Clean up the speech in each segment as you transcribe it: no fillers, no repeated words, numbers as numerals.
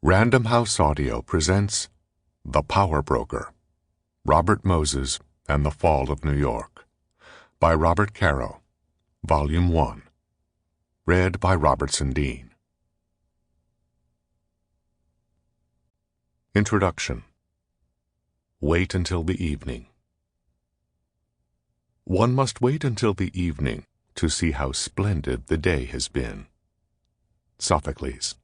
Random House Audio presents The Power Broker, Robert Moses and the Fall of New York, by Robert Caro, Volume 1, read by Robertson Dean. Introduction. Wait until the evening. One must wait until the evening to see how splendid the day has been. Sophocles.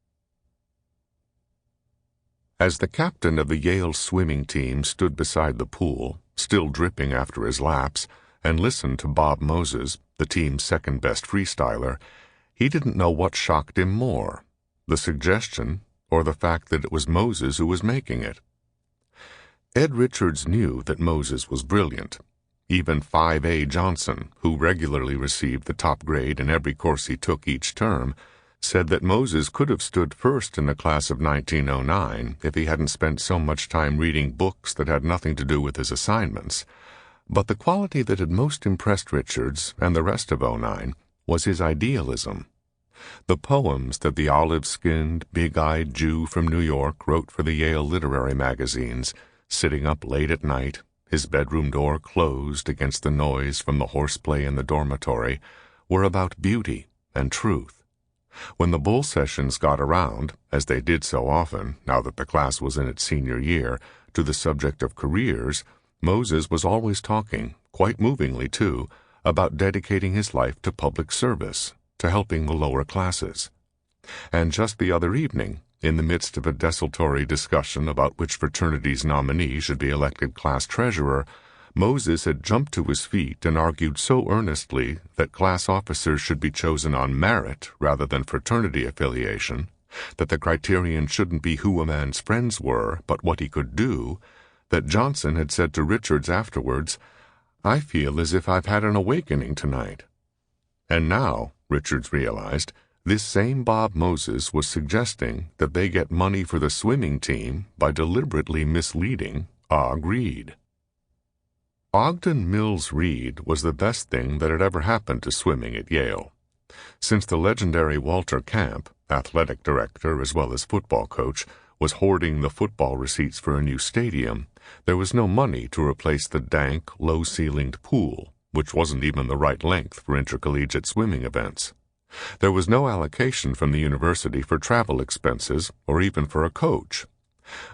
As the captain of the Yale swimming team stood beside the pool, still dripping after his laps, and listened to Bob Moses, the team's second-best freestyler, he didn't know what shocked him more, the suggestion or the fact that it was Moses who was making it. Ed Richards knew that Moses was brilliant. Even 5A Johnson, who regularly received the top grade in every course he took each term, said that Moses could have stood first in the class of 1909 if he hadn't spent so much time reading books that had nothing to do with his assignments. But the quality that had most impressed Richards and the rest of '09 was his idealism. The poems that the olive-skinned, big-eyed Jew from New York wrote for the Yale literary magazines, sitting up late at night, his bedroom door closed against the noise from the horseplay in the dormitory, were about beauty and truth. When the bull sessions got around, as they did so often, now that the class was in its senior year, to the subject of careers, Moses was always talking, quite movingly too, about dedicating his life to public service, to helping the lower classes. And just the other evening, in the midst of a desultory discussion about which fraternity's nominee should be elected class treasurer, Moses had jumped to his feet and argued so earnestly that class officers should be chosen on merit rather than fraternity affiliation, that the criterion shouldn't be who a man's friends were, but what he could do, that Johnson had said to Richards afterwards, "I feel as if I've had an awakening tonight." And now, Richards realized, this same Bob Moses was suggesting that they get money for the swimming team by deliberately misleading Og Reed. Ogden Mills Reed was the best thing that had ever happened to swimming at Yale. Since the legendary Walter Camp, athletic director as well as football coach, was hoarding the football receipts for a new stadium, there was no money to replace the dank, low-ceilinged pool, which wasn't even the right length for intercollegiate swimming events. There was no allocation from the university for travel expenses or even for a coach.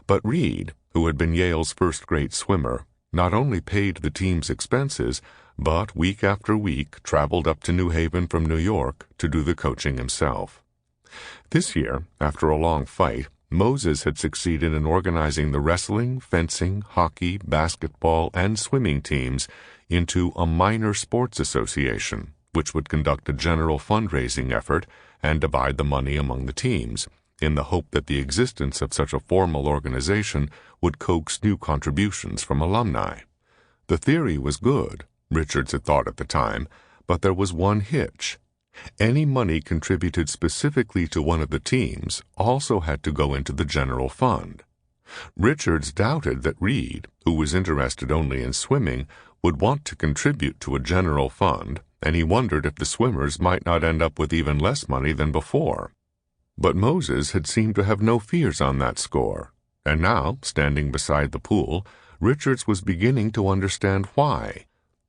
But Reed, who had been Yale's first-grade swimmer, not only paid the team's expenses, but week after week traveled up to New Haven from New York to do the coaching himself. This year, after a long fight, Moses had succeeded in organizing the wrestling, fencing, hockey, basketball, and swimming teams into a minor sports association, which would conduct a general fundraising effort and divide the money among the teams, in the hope that the existence of such a formal organization would coax new contributions from alumni. The theory was good, Richards had thought at the time, but there was one hitch. Any money contributed specifically to one of the teams also had to go into the general fund. Richards doubted that Reed, who was interested only in swimming, would want to contribute to a general fund, and he wondered if the swimmers might not end up with even less money than before. But Moses had seemed to have no fears on that score, and now, standing beside the pool, Richards was beginning to understand why.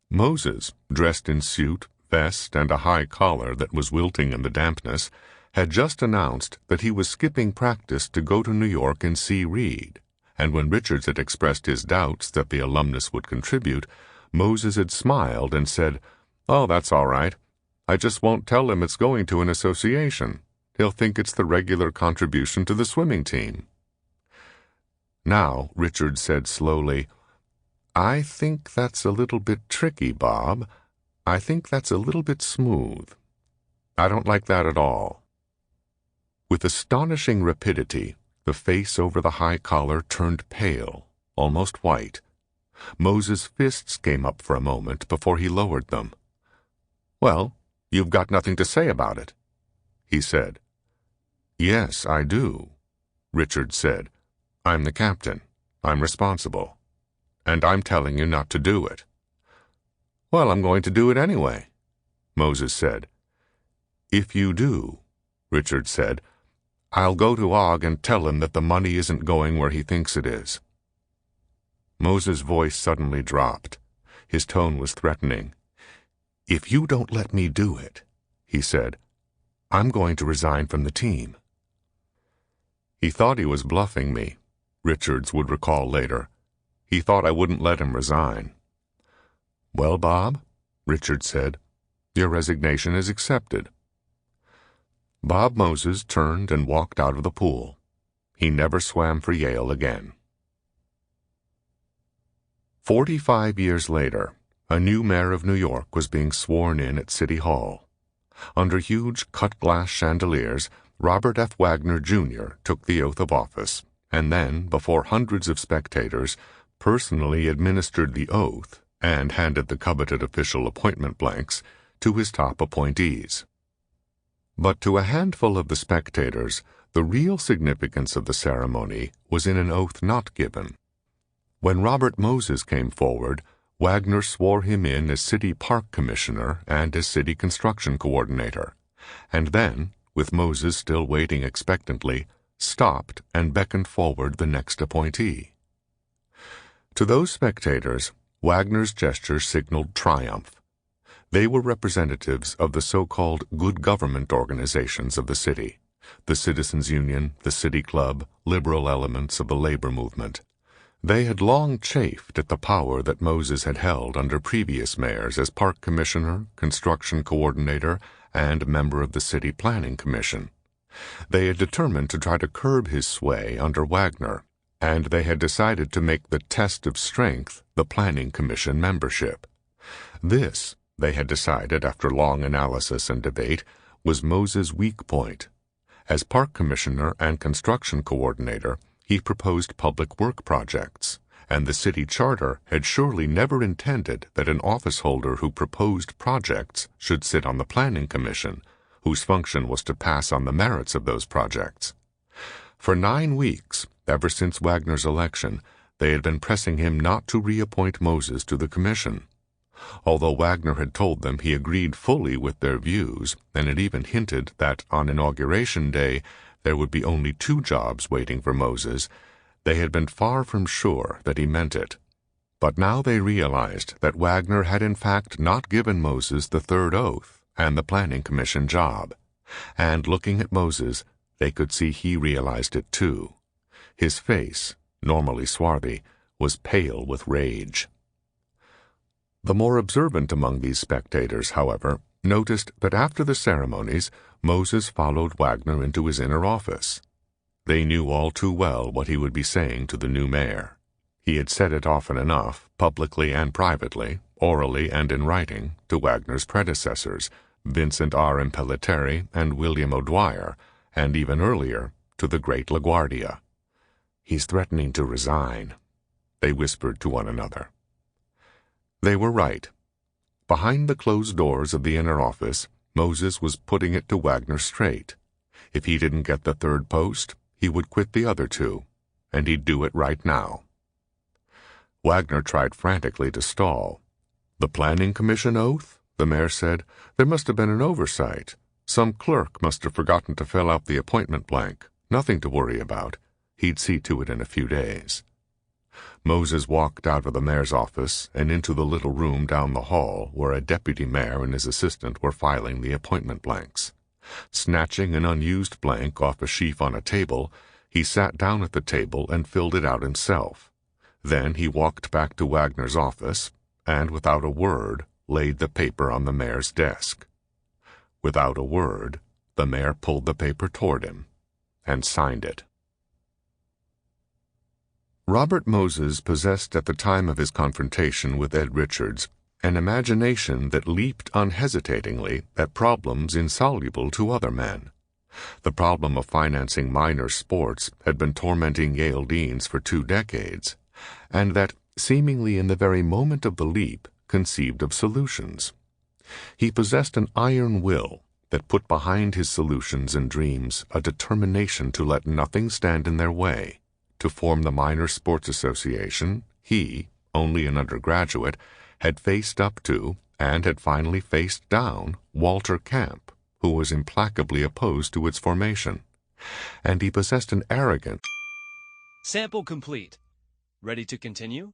Moses, dressed in suit, vest, and a high collar that was wilting in the dampness, had just announced that he was skipping practice to go to New York and see Reed, and when Richards had expressed his doubts that the alumnus would contribute, Moses had smiled and said, "Oh, that's all right. I just won't tell him it's going to an association. He'll think it's the regular contribution to the swimming team." Now, Richard said slowly, "I think that's a little bit tricky, Bob. I think that's a little bit smooth. I don't like that at all." With astonishing rapidity, the face over the high collar turned pale, almost white. Moses' fists came up for a moment before he lowered them. "Well, you've got nothing to say about it," he said. "Yes, I do," Richard said. "I'm the captain. I'm responsible. And I'm telling you not to do it." "Well, I'm going to do it anyway," Moses said. "If you do," Richard said, I'll go to Og and tell him that the money isn't going where he thinks it is." Moses' voice suddenly dropped. His tone was threatening. "If you don't let me do it," he said, "I'm going to resign from the team." He thought he was bluffing me, Richards would recall later. He thought I wouldn't let him resign. "Well, Bob," Richards said, "your resignation is accepted." Bob Moses turned and walked out of the pool. He never swam for Yale again. 45 years later, a new mayor of New York was being sworn in at City Hall. Under huge cut-glass chandeliers, Robert F. Wagner, Jr. took the oath of office, and then, before hundreds of spectators, personally administered the oath and handed the coveted official appointment blanks to his top appointees. But to a handful of the spectators, the real significance of the ceremony was in an oath not given. When Robert Moses came forward, Wagner swore him in as City Park Commissioner and as City Construction Coordinator, and then, with Moses still waiting expectantly, stopped and beckoned forward the next appointee. To those spectators, Wagner's gesture signaled triumph. They were representatives of the so-called good government organizations of the city, the Citizens Union, the City Club, liberal elements of the labor movement. They had long chafed at the power that Moses had held under previous mayors as park commissioner, construction coordinator, and member of the City Planning Commission. They had determined to try to curb his sway under Wagner, and they had decided to make the test of strength the Planning Commission membership. This, they had decided after long analysis and debate, was Moses' weak point. As park commissioner and construction coordinator, he proposed public work projects, and the city charter had surely never intended that an officeholder who proposed projects should sit on the Planning Commission, whose function was to pass on the merits of those projects. For 9 weeks, ever since Wagner's election, they had been pressing him not to reappoint Moses to the commission. Although Wagner had told them he agreed fully with their views, and had even hinted that on Inauguration Day there would be only 2 jobs waiting for Moses, they had been far from sure that he meant it. But now they realized that Wagner had in fact not given Moses the 3rd oath and the Planning Commission job. And looking at Moses, they could see he realized it too. His face, normally swarthy, was pale with rage. The more observant among these spectators, however, noticed that after the ceremonies, Moses followed Wagner into his inner office. They knew all too well what he would be saying to the new mayor. He had said it often enough, publicly and privately, orally and in writing, to Wagner's predecessors, Vincent R. Impellitteri and William O'Dwyer, and even earlier, to the great La Guardia. "He's threatening to resign," they whispered to one another. They were right. Behind the closed doors of the inner office, Moses was putting it to Wagner straight. If he didn't get the 3rd post, he would quit the other 2, and he'd do it right now. Wagner tried frantically to stall. "The Planning Commission oath?" the mayor said. "There must have been an oversight. Some clerk must have forgotten to fill out the appointment blank. Nothing to worry about. He'd see to it in a few days." Moses walked out of the mayor's office and into the little room down the hall where a deputy mayor and his assistant were filing the appointment blanks. Snatching an unused blank off a sheaf on a table, he sat down at the table and filled it out himself. Then he walked back to Wagner's office and, without a word, laid the paper on the mayor's desk. Without a word, the mayor pulled the paper toward him and signed it. Robert Moses possessed at the time of his confrontation with Ed Richards an imagination that leaped unhesitatingly at problems insoluble to other men. The problem of financing minor sports had been tormenting Yale deans for 2 decades, and that, seemingly in the very moment of the leap, conceived of solutions. He possessed an iron will that put behind his solutions and dreams a determination to let nothing stand in their way. To form the Minor Sports Association, he, only an undergraduate, had faced up to, and had finally faced down, Walter Camp, who was implacably opposed to its formation. and he possessed an arrogant. Sample complete. Ready to continue?